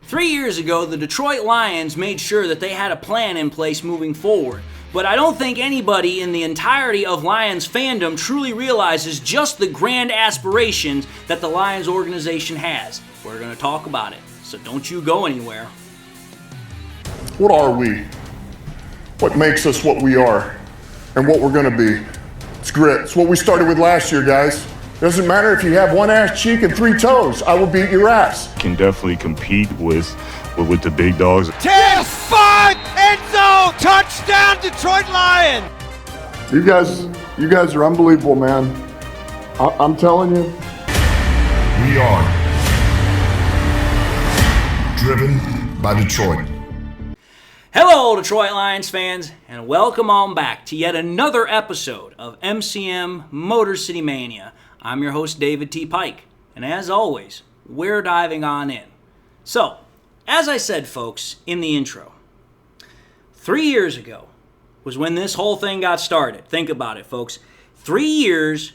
3 years ago, the Detroit Lions made sure that they had a plan in place moving forward. But I don't think anybody in the entirety of Lions fandom truly realizes just the grand aspirations that the Lions organization has. We're going to talk about it, so don't you go anywhere. What are we? What makes us what we are and what we're going to be? It's grit. It's what we started with last year, guys. Doesn't matter if you have one ass cheek and 3 toes. I will beat your ass. Can definitely compete with the big dogs. 10-5 end zone touchdown Detroit Lions. You guys are unbelievable, man. I'm telling you. We are driven by Detroit. Hello, Detroit Lions fans, and welcome on back to yet another episode of MCM Motor City Mania. I'm your host, David T. Pike, and as always, we're diving on in. So, as I said, folks, in the intro, 3 years ago was when this whole thing got started. Think about it, folks. 3 years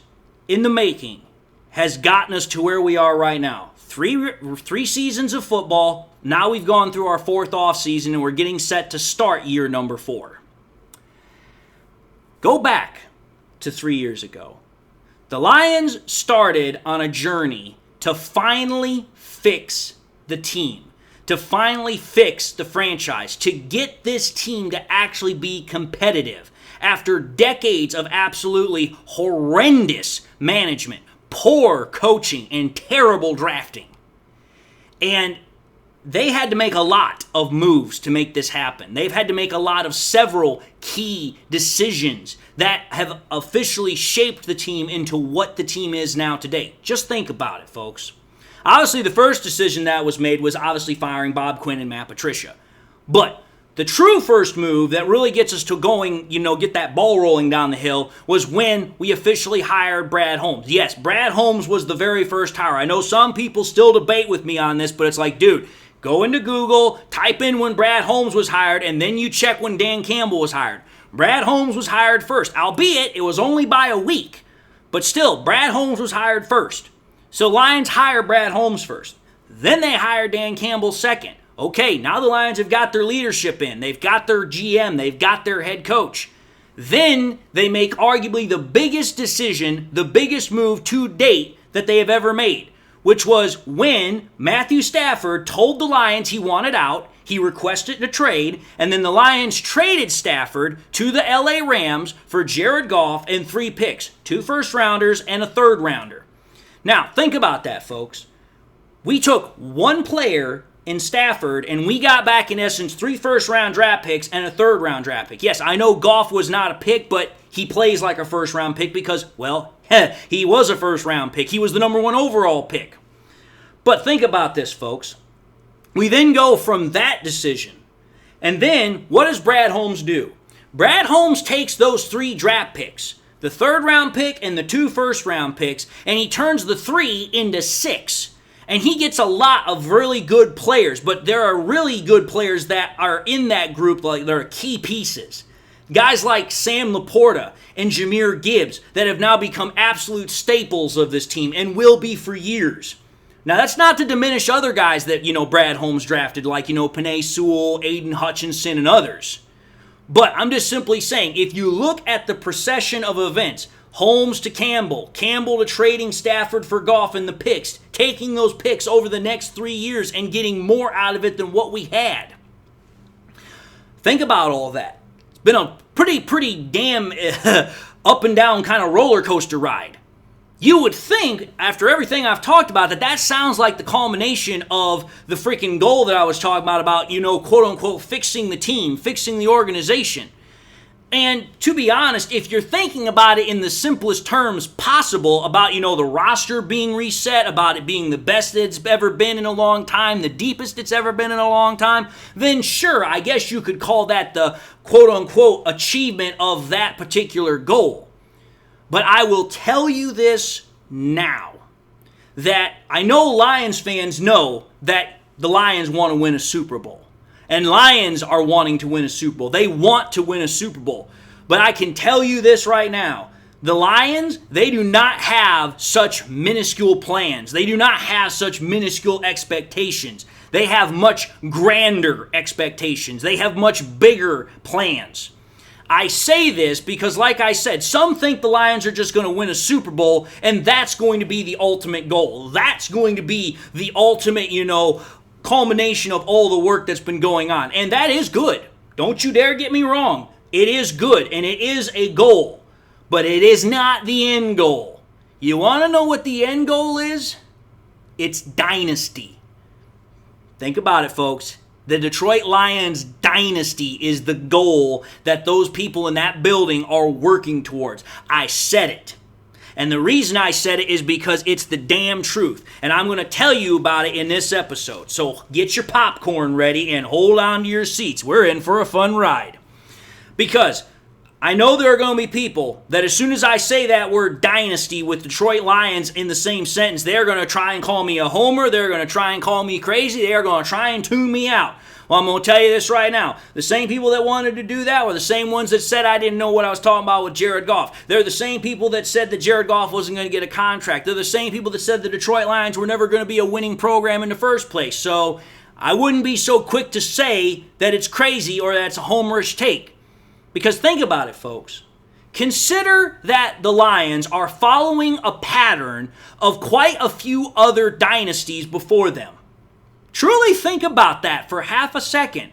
in the making has gotten us to where we are right now. Three seasons of football. Now we've gone through our 4th off season and we're getting set to start year number 4. Go back to 3 years ago. The Lions started on a journey to finally fix the team, to finally fix the franchise, to get this team to actually be competitive after decades of absolutely horrendous management, poor coaching, and terrible drafting. And they had to make a lot of moves to make this happen. They've had to make a lot of several key decisions that have officially shaped the team into what the team is now today. Just think about it, folks. Obviously, the first decision that was made was obviously firing Bob Quinn and Matt Patricia. But the true first move that really gets us to going, get that ball rolling down the hill was when we officially hired Brad Holmes. Yes, Brad Holmes was the very first hire. I know some people still debate with me on this, but it's like, dude, go into Google, type in when Brad Holmes was hired, and then you check when Dan Campbell was hired. Brad Holmes was hired first, albeit it was only by a week. But still, Brad Holmes was hired first. So Lions hire Brad Holmes first. Then they hire Dan Campbell second. Okay, now the Lions have got their leadership in. They've got their GM. They've got their head coach. Then they make arguably the biggest decision, the biggest move to date that they have ever made, which was when Matthew Stafford told the Lions he wanted out, he requested a trade, and then the Lions traded Stafford to the LA Rams for Jared Goff and 3 picks, 2 first-rounders and a 3rd-rounder. Now, think about that, folks. We took 1 player in Stafford, and we got back, in essence, 3 first-round draft picks and a 3rd-round draft pick. Yes, I know Goff was not a pick, but he plays like a first-round pick because, well, he was a first-round pick. He was the number 1 overall pick. But think about this, folks. We then go from that decision, and then what does Brad Holmes do? Brad Holmes takes those 3 draft picks, the 3rd-round pick and the 2 first-round picks, and he turns the 3 into 6. And he gets a lot of really good players, but there are really good players that are in that group, like they're key pieces. Guys like Sam Laporta and Jahmyr Gibbs that have now become absolute staples of this team and will be for years. Now, that's not to diminish other guys that, Brad Holmes drafted, like, Penei Sewell, Aiden Hutchinson, and others. But I'm just simply saying, if you look at the procession of events, Holmes to Campbell, Campbell to trading Stafford for Goff and the picks, taking those picks over the next 3 years and getting more out of it than what we had. Think about all that. It's been a pretty damn up and down kind of roller coaster ride. You would think, after everything I've talked about, that sounds like the culmination of the freaking goal that I was talking about, quote-unquote, fixing the team, fixing the organization. And to be honest, if you're thinking about it in the simplest terms possible, about, the roster being reset, about it being the best it's ever been in a long time, the deepest it's ever been in a long time, then sure, I guess you could call that the quote-unquote achievement of that particular goal. But I will tell you this now, that I know Lions fans know that the Lions want to win a Super Bowl. And Lions are wanting to win a Super Bowl. They want to win a Super Bowl. But I can tell you this right now. The Lions, they do not have such minuscule plans. They do not have such minuscule expectations. They have much grander expectations. They have much bigger plans. I say this because, like I said, some think the Lions are just going to win a Super Bowl, and that's going to be the ultimate goal. That's going to be the ultimate, culmination of all the work that's been going on. And that is good. Don't you dare get me wrong. It is good, and it is a goal. But it is not the end goal. You want to know what the end goal is? It's dynasty. Think about it, folks. The Detroit Lions dynasty is the goal that those people in that building are working towards. I said it. And the reason I said it is because it's the damn truth. And I'm going to tell you about it in this episode. So get your popcorn ready and hold on to your seats. We're in for a fun ride. Because I know there are going to be people that as soon as I say that word dynasty with Detroit Lions in the same sentence, they're going to try and call me a homer. They're going to try and call me crazy. They're going to try and tune me out. Well, I'm going to tell you this right now. The same people that wanted to do that were the same ones that said I didn't know what I was talking about with Jared Goff. They're the same people that said that Jared Goff wasn't going to get a contract. They're the same people that said the Detroit Lions were never going to be a winning program in the first place. So I wouldn't be so quick to say that it's crazy or that it's a homerish take. Because think about it, folks. Consider that the Lions are following a pattern of quite a few other dynasties before them. Truly think about that for half a second.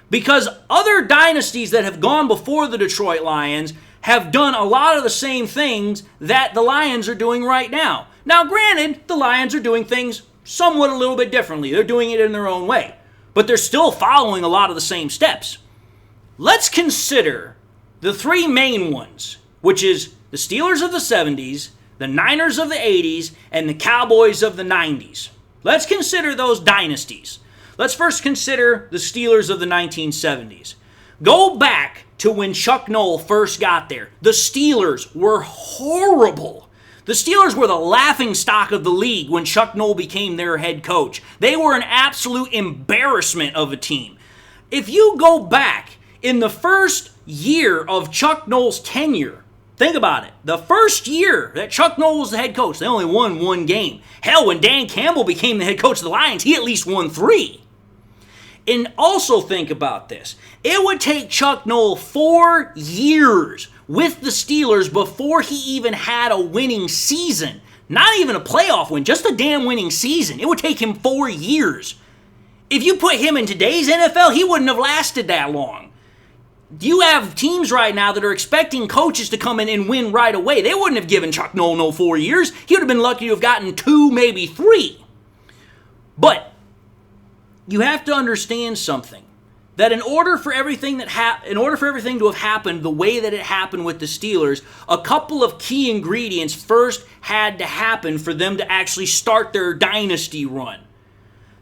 Because other dynasties that have gone before the Detroit Lions have done a lot of the same things that the Lions are doing right now. Now, granted, the Lions are doing things somewhat a little bit differently. They're doing it in their own way. But they're still following a lot of the same steps. Let's consider the three main ones, which is the Steelers of the 70s, the Niners of the 80s, and the Cowboys of the 90s. Let's consider those dynasties. Let's first consider the Steelers of the 1970s. Go back to when Chuck Noll first got there. The Steelers were horrible. The Steelers were the laughingstock of the league when Chuck Noll became their head coach. They were an absolute embarrassment of a team. If you go back in the first year of Chuck Noll's tenure, think about it. The first year that Chuck Noll was the head coach, they only won one game. Hell, when Dan Campbell became the head coach of the Lions, he at least won 3. And also think about this. It would take Chuck Noll 4 years with the Steelers before he even had a winning season. Not even a playoff win, just a damn winning season. It would take him 4 years. If you put him in today's NFL, he wouldn't have lasted that long. You have teams right now that are expecting coaches to come in and win right away. They wouldn't have given Chuck Noll no 4 years. He would have been lucky to have gotten 2, maybe 3. But you have to understand something. That in order for everything to have happened the way that it happened with the Steelers, a couple of key ingredients first had to happen for them to actually start their dynasty run.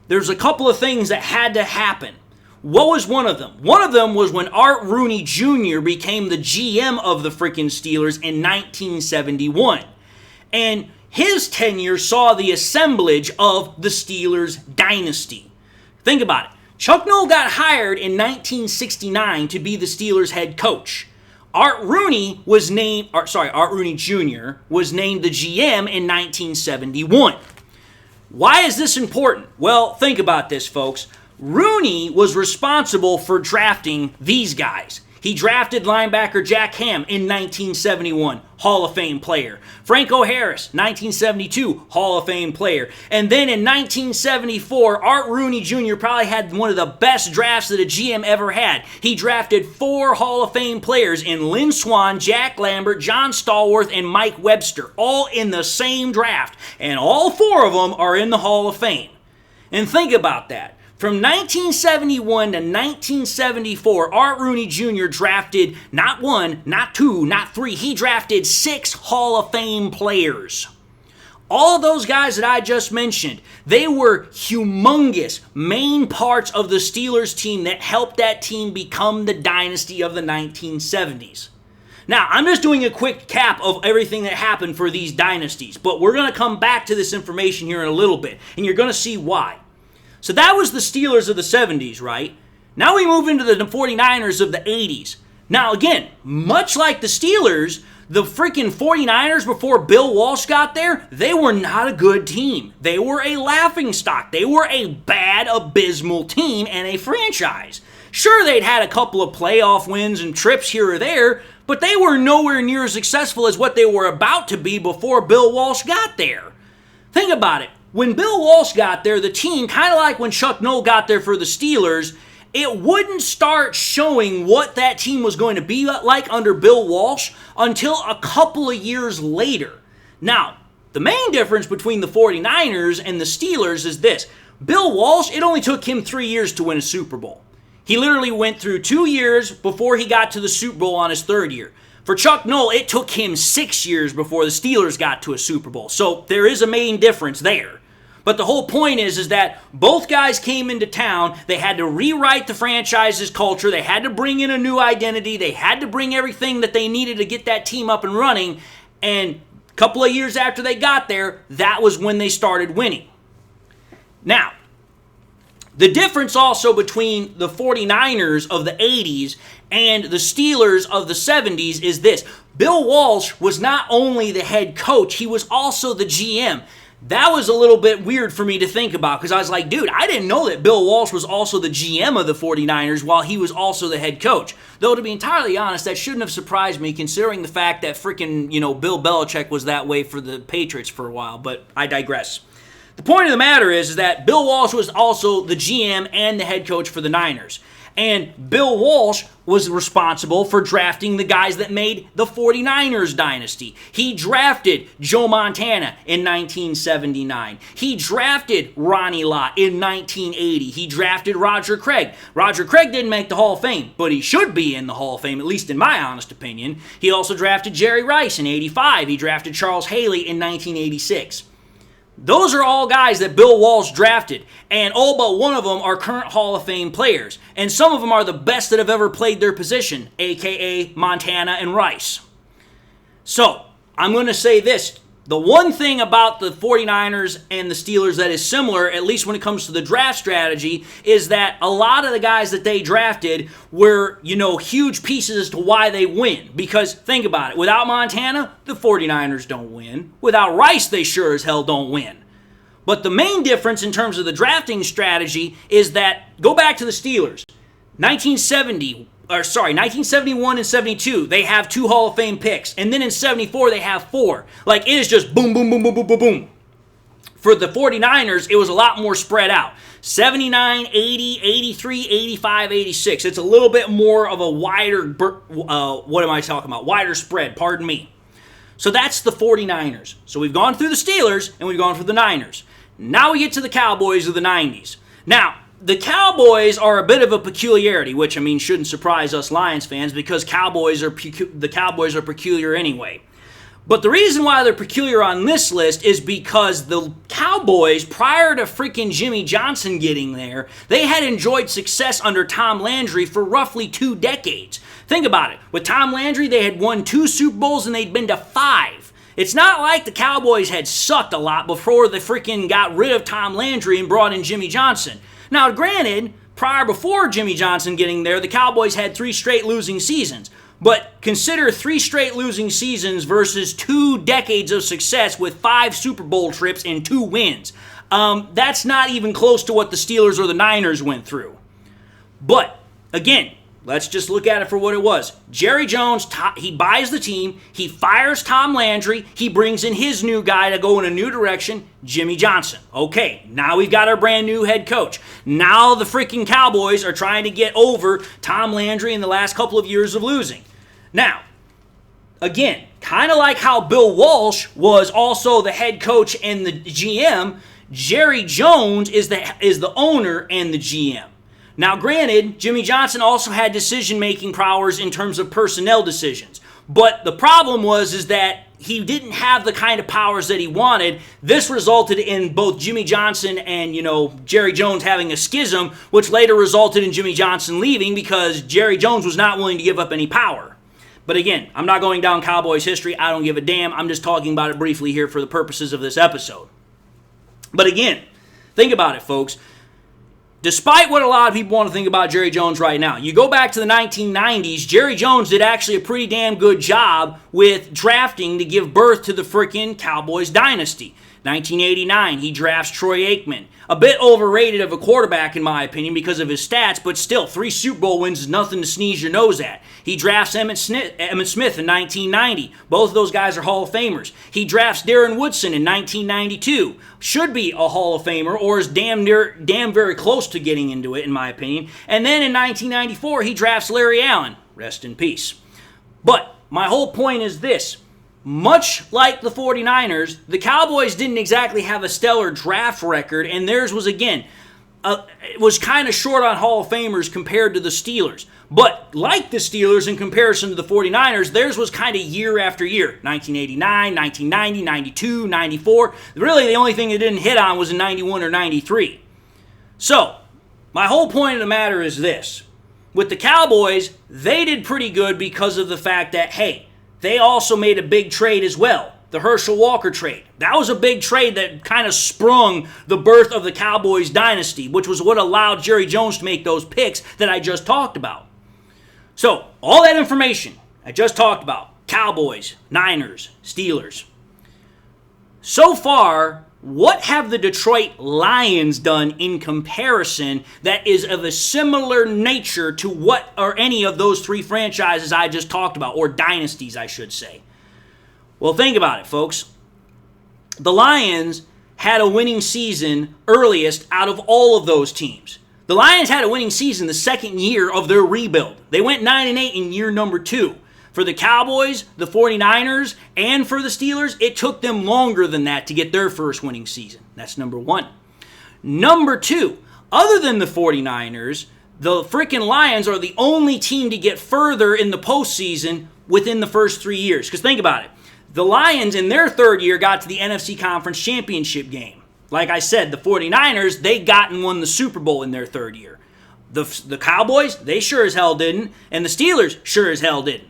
There's a couple of things that had to happen. What was one of them? One of them was when Art Rooney Jr. became the GM of the freaking Steelers in 1971. And his tenure saw the assemblage of the Steelers dynasty. Think about it. Chuck Noll got hired in 1969 to be the Steelers head coach. Art Rooney Jr. was named the GM in 1971. Why is this important? Well, think about this, folks. Rooney was responsible for drafting these guys. He drafted linebacker Jack Ham in 1971, Hall of Fame player. Franco Harris, 1972, Hall of Fame player. And then in 1974, Art Rooney Jr. probably had one of the best drafts that a GM ever had. He drafted 4 Hall of Fame players in Lynn Swann, Jack Lambert, John Stallworth, and Mike Webster, all in the same draft. And all 4 of them are in the Hall of Fame. And think about that. From 1971 to 1974, Art Rooney Jr. drafted not 1, not 2, not 3. He drafted 6 Hall of Fame players. All of those guys that I just mentioned, they were humongous main parts of the Steelers team that helped that team become the dynasty of the 1970s. Now, I'm just doing a quick cap of everything that happened for these dynasties, but we're going to come back to this information here in a little bit, and you're going to see why. So that was the Steelers of the 70s, right? Now we move into the 49ers of the 80s. Now again, much like the Steelers, The freaking 49ers, before Bill Walsh got there, they were not a good team. They were a laughingstock. They were a bad, abysmal team and a franchise. Sure, they'd had a couple of playoff wins and trips here or there, but they were nowhere near as successful as what they were about to be before Bill Walsh got there. Think about it. When Bill Walsh got there, the team, kind of like when Chuck Noll got there for the Steelers, it wouldn't start showing what that team was going to be like under Bill Walsh until a couple of years later. Now, the main difference between the 49ers and the Steelers is this. Bill Walsh, it only took him 3 years to win a Super Bowl. He literally went through 2 years before he got to the Super Bowl on his third year. For Chuck Noll, it took him 6 years before the Steelers got to a Super Bowl. So there is a main difference there. But the whole point is that both guys came into town. They had to rewrite the franchise's culture. They had to bring in a new identity. They had to bring everything that they needed to get that team up and running. And a couple of years after they got there, that was when they started winning. Now, the difference also between the 49ers of the 80s and the Steelers of the 70s is this. Bill Walsh was not only the head coach, he was also the GM. That was a little bit weird for me to think about because I was like, dude, I didn't know that Bill Walsh was also the GM of the 49ers while he was also the head coach. Though, to be entirely honest, that shouldn't have surprised me considering the fact that freaking, Bill Belichick was that way for the Patriots for a while, but I digress. The point of the matter is that Bill Walsh was also the GM and the head coach for the Niners. And Bill Walsh was responsible for drafting the guys that made the 49ers dynasty. He drafted Joe Montana in 1979. He drafted Ronnie Lott in 1980. He drafted Roger Craig. Roger Craig didn't make the Hall of Fame, but he should be in the Hall of Fame, at least in my honest opinion. He also drafted Jerry Rice in 85. He drafted Charles Haley in 1986. Those are all guys that Bill Walsh drafted, and all but one of them are current Hall of Fame players, and some of them are the best that have ever played their position, aka Montana and Rice. So, I'm going to say this. The one thing about the 49ers and the Steelers that is similar, at least when it comes to the draft strategy, is that a lot of the guys that they drafted were, huge pieces as to why they win. Because, think about it, without Montana, the 49ers don't win. Without Rice, they sure as hell don't win. But the main difference in terms of the drafting strategy is that, go back to the Steelers, 1971 and 72, they have 2 Hall of Fame picks. And then in 74, they have 4. Like, it is just boom, boom, boom, boom, boom, boom, boom. For the 49ers, it was a lot more spread out. 79, 80, 83, 85, 86. It's a little bit more of a wider, wider spread, pardon me. So that's the 49ers. So we've gone through the Steelers, and we've gone through the Niners. Now we get to the Cowboys of the 90s. Now, the Cowboys are a bit of a peculiarity, which, shouldn't surprise us Lions fans because the Cowboys are peculiar anyway. But the reason why they're peculiar on this list is because the Cowboys, prior to freaking Jimmy Johnson getting there, they had enjoyed success under Tom Landry for roughly 2 decades. Think about it. With Tom Landry, they had won 2 Super Bowls and they'd been to 5. It's not like the Cowboys had sucked a lot before they freaking got rid of Tom Landry and brought in Jimmy Johnson. Now, granted, before Jimmy Johnson getting there, the Cowboys had 3 straight losing seasons. But consider 3 straight losing seasons versus 2 decades of success with 5 Super Bowl trips and 2 wins. That's not even close to what the Steelers or the Niners went through. But, again, let's just look at it for what it was. Jerry Jones, he buys the team, he fires Tom Landry, he brings in his new guy to go in a new direction, Jimmy Johnson. Okay, now we've got our brand new head coach. Now the freaking Cowboys are trying to get over Tom Landry in the last couple of years of losing. Now, again, kind of like how Bill Walsh was also the head coach and the GM, Jerry Jones is the owner and the GM. Now, granted, Jimmy Johnson also had decision-making powers in terms of personnel decisions. But the problem is that he didn't have the kind of powers that he wanted. This resulted in both Jimmy Johnson and, Jerry Jones having a schism, which later resulted in Jimmy Johnson leaving because Jerry Jones was not willing to give up any power. But again, I'm not going down Cowboys history. I don't give a damn. I'm just talking about it briefly here for the purposes of this episode. But again, think about it, folks. Despite what a lot of people want to think about Jerry Jones right now, you go back to the 1990s, Jerry Jones did actually a pretty damn good job with drafting to give birth to the freaking Cowboys dynasty. 1989, he drafts Troy Aikman. A bit overrated of a quarterback, in my opinion, because of his stats, but still, 3 Super Bowl wins is nothing to sneeze your nose at. He drafts Emmitt Smith in 1990. Both of those guys are Hall of Famers. He drafts Darren Woodson in 1992. Should be a Hall of Famer, or is damn very close to getting into it, in my opinion. And then in 1994, he drafts Larry Allen. Rest in peace. But my whole point is this. Much like the 49ers, the Cowboys didn't exactly have a stellar draft record, and theirs was, again, it was kind of short on Hall of Famers compared to the Steelers. But like the Steelers in comparison to the 49ers, theirs was kind of year after year. 1989, 1990, 92, 94. Really, the only thing it didn't hit on was in 91 or 93. So, my whole point of the matter is this. With the Cowboys, they did pretty good because of the fact that, hey, they also made a big trade as well, the Herschel Walker trade. That was a big trade that kind of sprung the birth of the Cowboys dynasty, which was what allowed Jerry Jones to make those picks that I just talked about. So, all that information I just talked about, Cowboys, Niners, Steelers. So far, what have the Detroit Lions done in comparison that is of a similar nature to what are any of those 3 franchises I just talked about, or dynasties, I should say? Well, think about it, folks. The Lions had a winning season earliest out of all of those teams. The Lions had a winning season the second year of their rebuild. They went 9-8 in year number 2. For the Cowboys, the 49ers, and for the Steelers, it took them longer than that to get their first winning season. That's number 1. Number 2, other than the 49ers, the freaking Lions are the only team to get further in the postseason within the first 3 years. Because think about it. The Lions, in their third year, got to the NFC Conference Championship game. Like I said, the 49ers, they got and won the Super Bowl in their third year. The Cowboys, they sure as hell didn't. And the Steelers sure as hell didn't.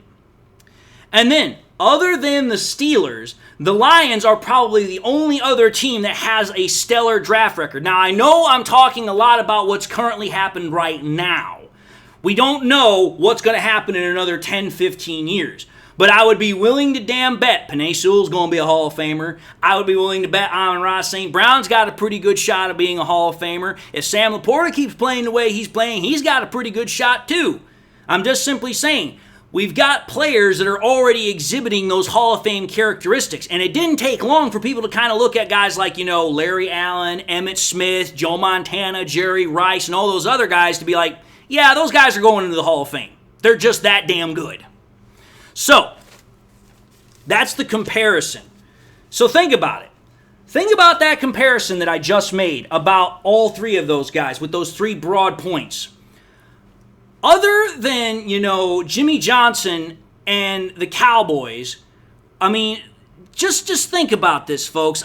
And then, other than the Steelers, the Lions are probably the only other team that has a stellar draft record. Now, I know I'm talking a lot about what's currently happened right now. We don't know what's going to happen in another 10, 15 years. But I would be willing to damn bet Penei Sewell's going to be a Hall of Famer. I would be willing to bet Amon-Ra St. Brown's got a pretty good shot of being a Hall of Famer. If Sam Laporta keeps playing the way he's playing, he's got a pretty good shot too. I'm just simply saying, we've got players that are already exhibiting those Hall of Fame characteristics. And it didn't take long for people to kind of look at guys like, Larry Allen, Emmitt Smith, Joe Montana, Jerry Rice, and all those other guys to be like, yeah, those guys are going into the Hall of Fame. They're just that damn good. So, that's the comparison. So think about it. Think about that comparison that I just made about all 3 of those guys with those 3 broad points. Other than, Jimmy Johnson and the Cowboys, just think about this, folks.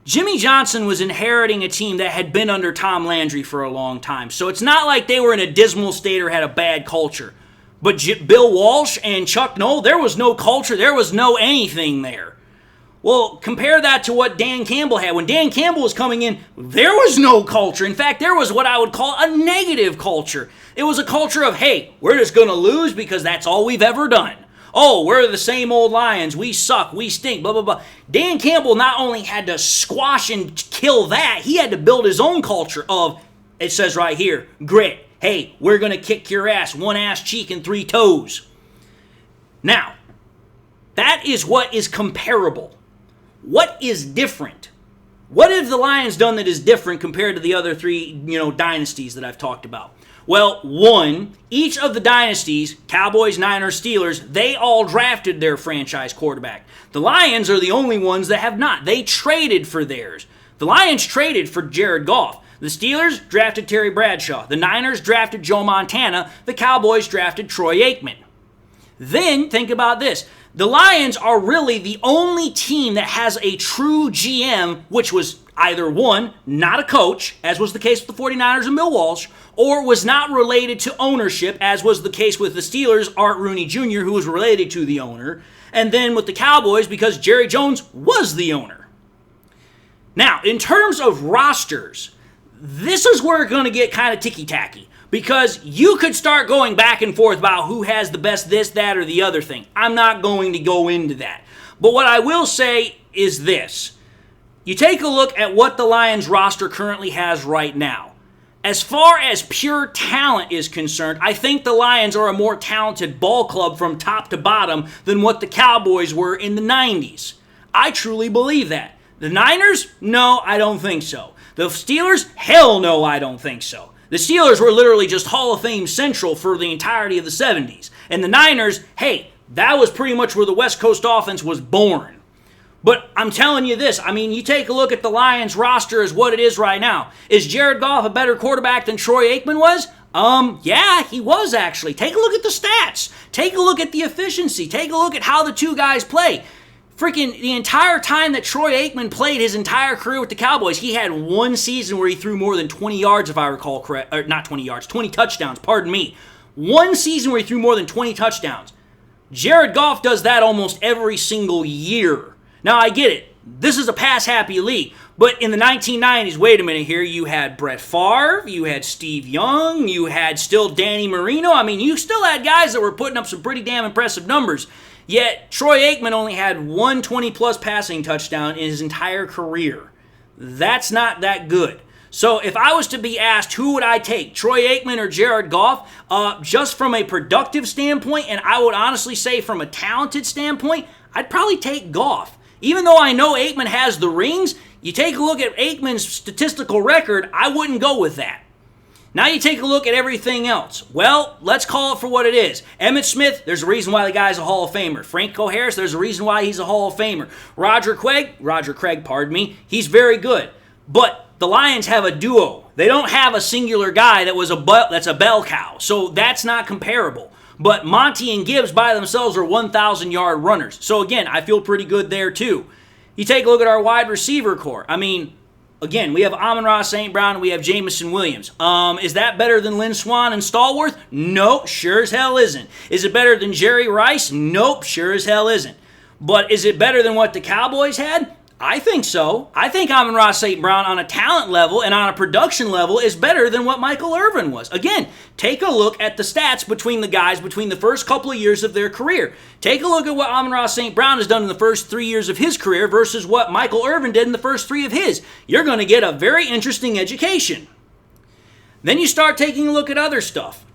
Jimmy Johnson was inheriting a team that had been under Tom Landry for a long time. So it's not like they were in a dismal state or had a bad culture. But Bill Walsh and Chuck Noll, there was no culture. There was no anything there. Well, compare that to what Dan Campbell had. When Dan Campbell was coming in, there was no culture. In fact, there was what I would call a negative culture. It was a culture of, hey, we're just going to lose because that's all we've ever done. Oh, we're the same old Lions. We suck. We stink. Blah, blah, blah. Dan Campbell not only had to squash and kill that, he had to build his own culture of, it says right here, grit. Hey, we're going to kick your ass, 1 ass cheek and 3 toes. Now, that is what is comparable. What is different? What have the Lions done that is different compared to the other 3, dynasties that I've talked about? Well, 1, each of the dynasties, Cowboys, Niners, Steelers, they all drafted their franchise quarterback. The Lions are the only ones that have not. They traded for theirs. The Lions traded for Jared Goff. The Steelers drafted Terry Bradshaw. The Niners drafted Joe Montana. The Cowboys drafted Troy Aikman. Then, think about this. The Lions are really the only team that has a true GM, which was either 1, not a coach, as was the case with the 49ers and Bill Walsh, or was not related to ownership, as was the case with the Steelers, Art Rooney Jr., who was related to the owner, and then with the Cowboys, because Jerry Jones was the owner. Now, in terms of rosters, this is where it's going to get kind of ticky-tacky. Because you could start going back and forth about who has the best this, that, or the other thing. I'm not going to go into that. But what I will say is this. You take a look at what the Lions roster currently has right now. As far as pure talent is concerned, I think the Lions are a more talented ball club from top to bottom than what the Cowboys were in the 90s. I truly believe that. The Niners? No, I don't think so. The Steelers? Hell no, I don't think so. The Steelers were literally just Hall of Fame central for the entirety of the 70s. And the Niners, hey, that was pretty much where the West Coast offense was born. But I'm telling you this, I mean, you take a look at the Lions roster as what it is right now. Is Jared Goff a better quarterback than Troy Aikman was? Yeah, he was actually. Take a look at the stats. Take a look at the efficiency. Take a look at how the two guys play. Freaking the entire time that Troy Aikman played his entire career with the Cowboys, he had one season where he threw more than 20 yards, if I recall correct. Or not 20 yards, 20 touchdowns, pardon me. One season where he threw more than 20 touchdowns. Jared Goff does that almost every single year. Now, I get it. This is a pass-happy league. But in the 1990s, wait a minute here, you had Brett Favre, you had Steve Young, you had still Danny Marino. I mean, you still had guys that were putting up some pretty damn impressive numbers. Yet, Troy Aikman only had one 20-plus passing touchdown in his entire career. That's not that good. So if I was to be asked who would I take, Troy Aikman or Jared Goff, just from a productive standpoint, and I would honestly say from a talented standpoint, I'd probably take Goff. Even though I know Aikman has the rings, you take a look at Aikman's statistical record, I wouldn't go with that. Now you take a look at everything else. Well, let's call it for what it is. Emmitt Smith, there's a reason why the guy's a Hall of Famer. Franco Harris, there's a reason why he's a Hall of Famer. Roger Craig, pardon me, he's very good. But the Lions have a duo. They don't have a singular guy that's a bell cow. So that's not comparable. But Monty and Gibbs by themselves are 1,000-yard runners. So again, I feel pretty good there too. You take a look at our wide receiver core. I mean, again, we have Amon-Ra St. Brown and we have Jameson Williams. Is that better than Lynn Swann and Stallworth? Nope, sure as hell isn't. Is it better than Jerry Rice? Nope, sure as hell isn't. But is it better than what the Cowboys had? I think so. I think Amon-Ra St. Brown on a talent level and on a production level is better than what Michael Irvin was. Again, take a look at the stats between the guys between the first couple of years of their career. Take a look at what Amon-Ra St. Brown has done in the first 3 years of his career versus what Michael Irvin did in the first 3 of his. You're going to get a very interesting education. Then you start taking a look at other stuff.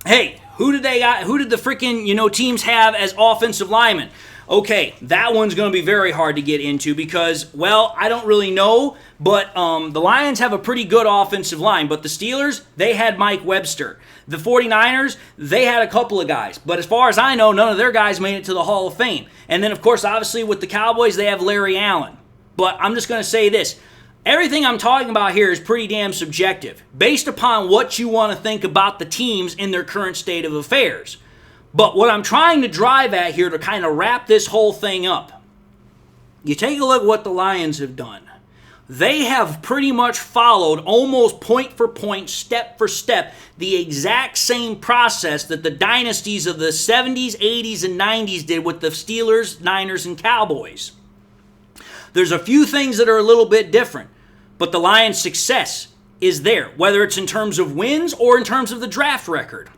Hey, who did the freaking, teams have as offensive linemen? Okay, that one's going to be very hard to get into because, well, I don't really know, but the Lions have a pretty good offensive line, but the Steelers, they had Mike Webster. The 49ers, they had a couple of guys, but as far as I know, none of their guys made it to the Hall of Fame. And then, of course, obviously with the Cowboys, they have Larry Allen. But I'm just going to say this. Everything I'm talking about here is pretty damn subjective, based upon what you want to think about the teams in their current state of affairs. But what I'm trying to drive at here to kind of wrap this whole thing up, you take a look at what the Lions have done. They have pretty much followed almost point for point, step for step, the exact same process that the dynasties of the 70s, 80s, and 90s did with the Steelers, Niners, and Cowboys. There's a few things that are a little bit different, but the Lions' success is there, whether it's in terms of wins or in terms of the draft record.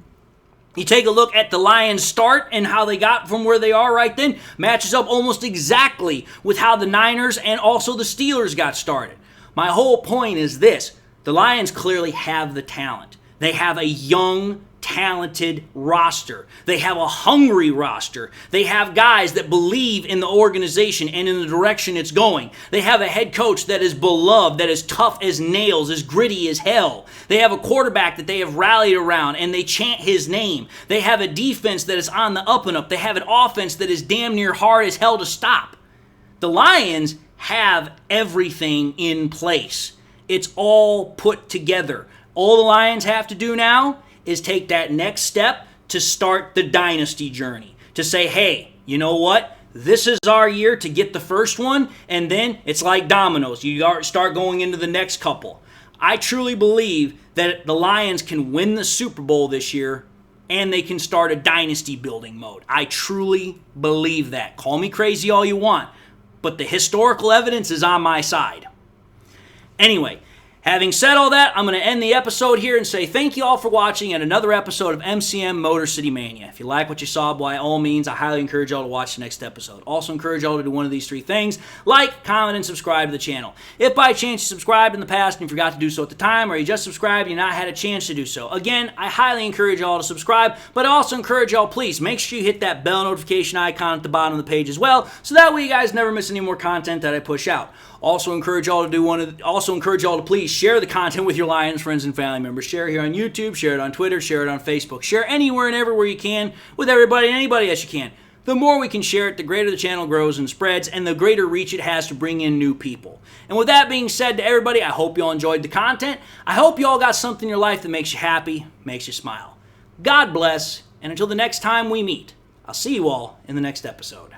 You take a look at the Lions' start and how they got from where they are right then, matches up almost exactly with how the Niners and also the Steelers got started. My whole point is this. The Lions clearly have the talent. They have a young, talented roster. They have a hungry roster. They have guys that believe in the organization and in the direction it's going. They have a head coach that is beloved, that is tough as nails, as gritty as hell. They have a quarterback that they have rallied around and they chant his name. They have a defense that is on the up and up. They have an offense that is damn near hard as hell to stop. The Lions have everything in place. It's all put together. All the Lions have to do now is take that next step to start the dynasty journey. To say, hey, you know what? This is our year to get the first one, and then it's like dominoes. You start going into the next couple. I truly believe that the Lions can win the Super Bowl this year, and they can start a dynasty building mode. I truly believe that. Call me crazy all you want, but the historical evidence is on my side. Anyway, Having said all that, I'm going to end the episode here and say thank you all for watching at another episode of MCM Motor City Mania. If you like what you saw, by all means, I highly encourage y'all to watch the next episode. Also encourage y'all to do one of these three things: like, comment, and subscribe to the channel. If by chance you subscribed in the past and you forgot to do so at the time, or you just subscribed and you not had a chance to do so, again, I highly encourage y'all to subscribe, but I also encourage y'all, please, make sure you hit that bell notification icon at the bottom of the page as well, so that way you guys never miss any more content that I push out. Also encourage y'all to please share the content with your Lions friends and family members. Share it here on YouTube, share it on Twitter, share it on Facebook. Share anywhere and everywhere you can with everybody and anybody that you can. The more we can share it, the greater the channel grows and spreads, and the greater reach it has to bring in new people. And with that being said to everybody, I hope you all enjoyed the content. I hope you all got something in your life that makes you happy, makes you smile. God bless, and until the next time we meet, I'll see you all in the next episode.